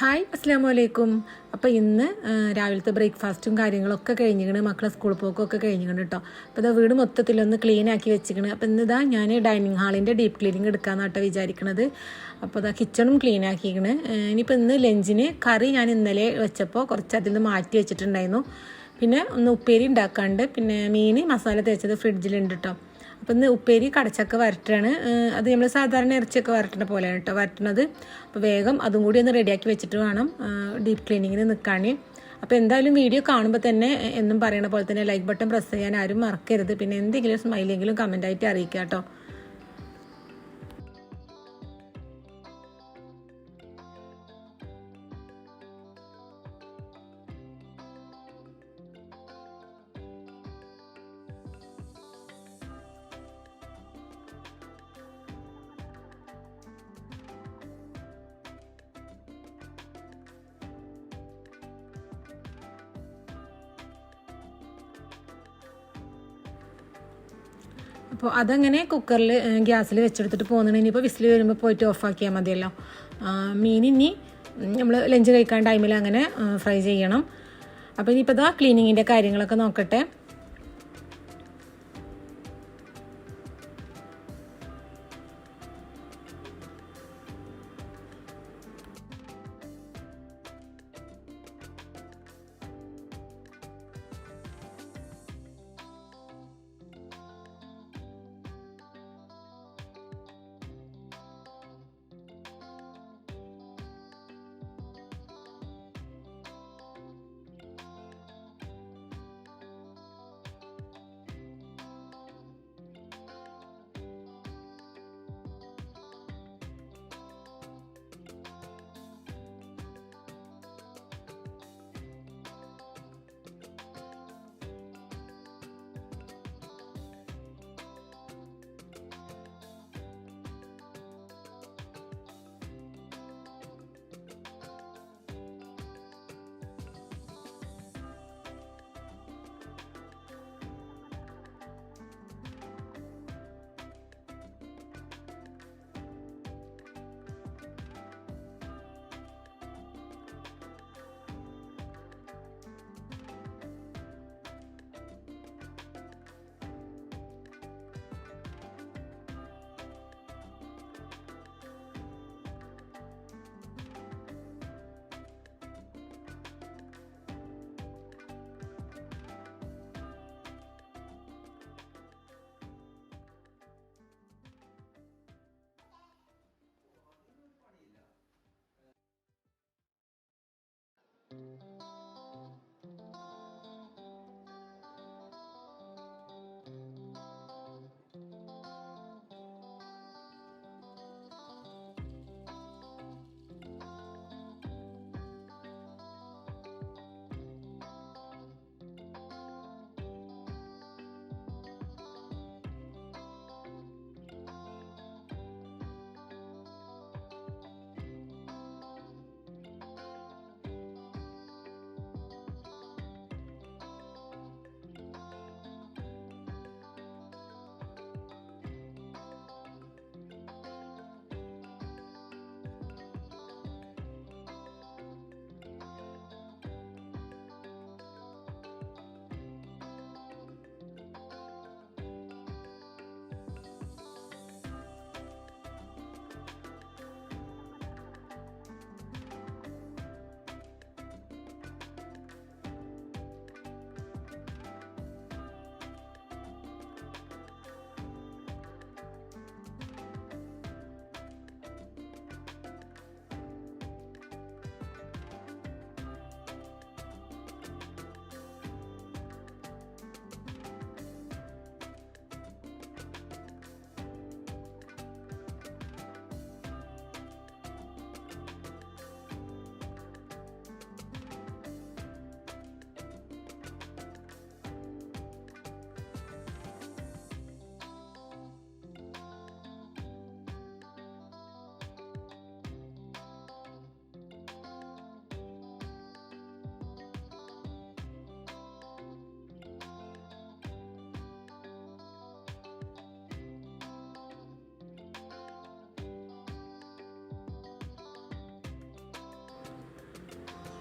Hi അസ്സാം വലൈക്കും. അപ്പോൾ ഇന്ന് രാവിലത്തെ ബ്രേക്ക്ഫാസ്റ്റും കാര്യങ്ങളൊക്കെ കഴിഞ്ഞിക്കണ്, മക്കളെ സ്കൂൾ പോക്കൊക്കെ കഴിഞ്ഞിക്കണം കേട്ടോ. അപ്പോൾ ഇതാ വീട് മൊത്തത്തിലൊന്ന് ക്ലീൻ ആക്കി വെച്ചിക്കണ്. അപ്പോൾ ഇന്നിതാ ഞാൻ ഡൈനിങ് ഹാളിൻ്റെ ഡീപ്പ് ക്ലീനിങ് എടുക്കാമെന്നാട്ടോ വിചാരിക്കണത്. അപ്പോൾ ഇതാ കിച്ചണും ക്ലീൻ ആക്കിക്കണ്. ഇനിയിപ്പോൾ ഇന്ന് ലഞ്ചിന് കറി ഞാൻ ഇന്നലെ വെച്ചപ്പോൾ കുറച്ച് അതിൽ നിന്ന് മാറ്റി വെച്ചിട്ടുണ്ടായിരുന്നു. പിന്നെ ഒന്ന് ഉപ്പേരി ഉണ്ടാക്കാണ്ട്, പിന്നെ മീൻ മസാല തേച്ചത് ഫ്രിഡ്ജിലുണ്ട് കേട്ടോ. അപ്പോൾ ഇന്ന് ഉപ്പേരി കടച്ചക്ക വരട്ടാണ്. അത് നമ്മൾ സാധാരണ ഇറച്ചിയൊക്കെ വരട്ടുന്ന പോലെയാണ് കേട്ടോ വരട്ടുന്നത്. അപ്പോൾ വേഗം അതും കൂടി ഒന്ന് റെഡിയാക്കി വെച്ചിട്ട് വേണം ഡീപ്പ് ക്ലീനിങ്ങിന് നിൽക്കാൻ. അപ്പോൾ എന്തായാലും വീഡിയോ കാണുമ്പോൾ തന്നെ എന്നും പറയണ പോലെ തന്നെ ലൈക്ക് ബട്ടൺ പ്രസ് ചെയ്യാൻ ആരും മറക്കരുത്. പിന്നെ എന്തെങ്കിലും സ്മൈലെങ്കിലും കമൻറ്റായിട്ട് അറിയിക്കുക കേട്ടോ. അപ്പോൾ അതങ്ങനെ കുക്കറിൽ ഗ്യാസിൽ വെച്ചെടുത്തിട്ട് പോകുന്നുണ്ട്. ഇനിയിപ്പോൾ വിസിൽ വരുമ്പോൾ പോയിട്ട് ഓഫാക്കിയാൽ മതിയല്ലോ. മീൻ ഇനി നമ്മൾ ലഞ്ച് കഴിക്കാൻ ടൈമിൽ അങ്ങനെ ഫ്രൈ ചെയ്യണം. അപ്പോൾ ഇനിയിപ്പോൾ ഇതാ ക്ലീനിങ്ങിൻ്റെ കാര്യങ്ങളൊക്കെ നോക്കട്ടെ.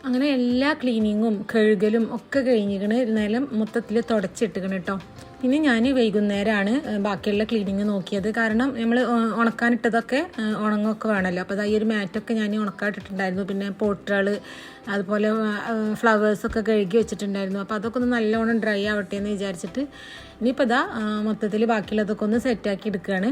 അങ്ങനെ എല്ലാ ക്ലീനിങ്ങും കഴുകലും ഒക്കെ കഴിഞ്ഞിരിക്കണ്. നിലം മൊത്തത്തിൽ തുടച്ചിട്ടിരിക്കണം കേട്ടോ. പിന്നെ ഞാൻ വൈകുന്നേരമാണ് ബാക്കിയുള്ള ക്ലീനിങ് നോക്കിയത്. കാരണം നമ്മൾ ഉണക്കാനിട്ടതൊക്കെ ഉണങ്ങൊക്കെ വേണമല്ലോ. അപ്പോൾ ഈ ഒരു മാറ്റൊക്കെ ഞാൻ ഉണക്കാനിട്ടിട്ടുണ്ടായിരുന്നു. പിന്നെ പോട്ടുകൾ അതുപോലെ ഫ്ലവേഴ്സൊക്കെ കഴുകി വെച്ചിട്ടുണ്ടായിരുന്നു. അപ്പോൾ അതൊക്കെ ഒന്ന് നല്ലോണം ഡ്രൈ ആവട്ടെ എന്ന് വിചാരിച്ചിട്ട് ഇനിയിപ്പോൾ മൊത്തത്തിൽ ബാക്കിയുള്ളതൊക്കെ ഒന്ന് സെറ്റാക്കി എടുക്കുകയാണ്.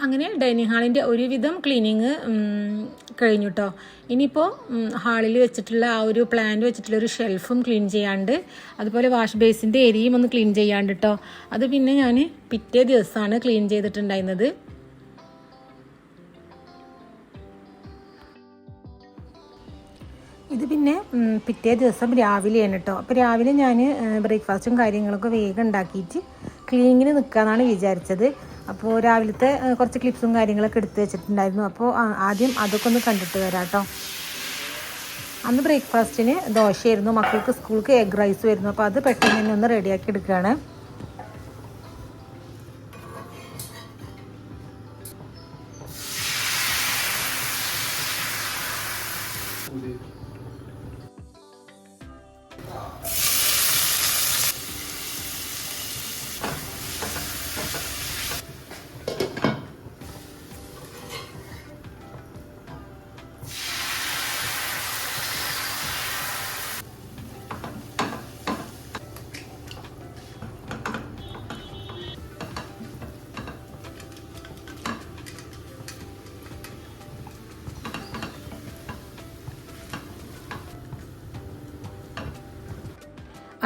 അങ്ങനെ ഡൈനിങ് ഹാളിൻ്റെ ഒരുവിധം ക്ലീനിങ് കഴിഞ്ഞു കേട്ടോ. ഇനിയിപ്പോൾ ഹാളിൽ വെച്ചിട്ടുള്ള ആ ഒരു പ്ലാന്റ് വെച്ചിട്ടുള്ള ഒരു ഷെൽഫും ക്ലീൻ ചെയ്യാണ്ട്, അതുപോലെ വാഷ് ബേസിൻ്റെ ഏരിയയും ഒന്ന് ക്ലീൻ ചെയ്യാണ്ട് കേട്ടോ. അത് പിന്നെ ഞാൻ പിറ്റേ ദിവസമാണ് ക്ലീൻ ചെയ്തിട്ടുണ്ടായിരുന്നത്. ഇത് പിന്നെ പിറ്റേ ദിവസം രാവിലെയാണ് കേട്ടോ. അപ്പോൾ രാവിലെ ഞാൻ ബ്രേക്ക്ഫാസ്റ്റും കാര്യങ്ങളൊക്കെ വേഗം ഉണ്ടാക്കിയിട്ട് ക്ലീനിങ്ങിന് നിൽക്കാമെന്നാണ് വിചാരിച്ചത്. അപ്പോൾ രാവിലത്തെ കുറച്ച് ക്ലിപ്സും കാര്യങ്ങളൊക്കെ എടുത്ത് വെച്ചിട്ടുണ്ടായിരുന്നു. അപ്പോൾ ആദ്യം അതൊക്കെ ഒന്ന് കണ്ടിട്ട് വരാം കേട്ടോ. അന്ന് ബ്രേക്ക്ഫാസ്റ്റിന് ദോശയായിരുന്നു, മക്കൾക്ക് സ്കൂൾക്ക് എഗ് റൈസ് വരുന്നു. അപ്പോൾ അത് പെട്ടെന്ന് തന്നെ ഒന്ന് റെഡിയാക്കി എടുക്കുകയാണ്.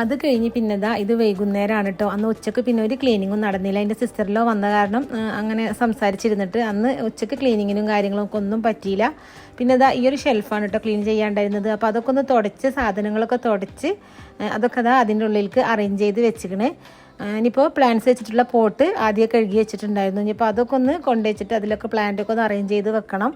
അത് കഴിഞ്ഞ് പിന്നെ ഇത് വൈകുന്നേരമാണ് കേട്ടോ. അന്ന് ഉച്ചയ്ക്ക് പിന്നെ ഒരു ക്ലീനിങ്ങും നടന്നില്ല. എൻ്റെ സിസ്റ്ററിലോ വന്ന കാരണം അങ്ങനെ സംസാരിച്ചിരുന്നിട്ട് അന്ന് ഉച്ചയ്ക്ക് ക്ലീനിങ്ങിനും കാര്യങ്ങളൊക്കെ ഒന്നും പറ്റിയില്ല. പിന്നെ ഈ ഒരു ഷെൽഫാണ് കേട്ടോ ക്ലീൻ ചെയ്യാണ്ടായിരുന്നത്. അപ്പോൾ അതൊക്കെ ഒന്ന് തുടച്ച് സാധനങ്ങളൊക്കെ തുടച്ച് അതൊക്കെ അതിൻ്റെ ഉള്ളിലേക്ക് അറേഞ്ച് ചെയ്ത് വെച്ചിക്കണേ. ഇനിയിപ്പോൾ പ്ലാന്റ്സ് വെച്ചിട്ടുള്ള പോട്ട് ആദ്യം കഴുകി വെച്ചിട്ടുണ്ടായിരുന്നു. ഇനിയിപ്പോൾ അതൊക്കെ ഒന്ന് കൊണ്ടുവച്ചിട്ട് അതിലൊക്കെ പ്ലാന്റൊക്കെ ഒന്ന് അറേഞ്ച് ചെയ്ത് വെക്കണം.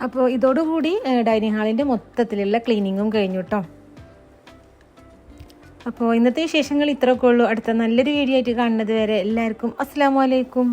അപ്പോൾ ഇതോടുകൂടി ഡൈനിങ് ഹാളിൻ്റെ മൊത്തത്തിലുള്ള ക്ലീനിങ്ങും കഴിഞ്ഞു കേട്ടോ. അപ്പോൾ ഇന്നത്തെ വിശേഷങ്ങൾ ഇത്രയൊക്കെ ഉള്ളൂ. അടുത്ത നല്ലൊരു വീഡിയോ ആയിട്ട് കാണുന്നത് വരെ എല്ലാവർക്കും അസ്സലാമു അലൈക്കും.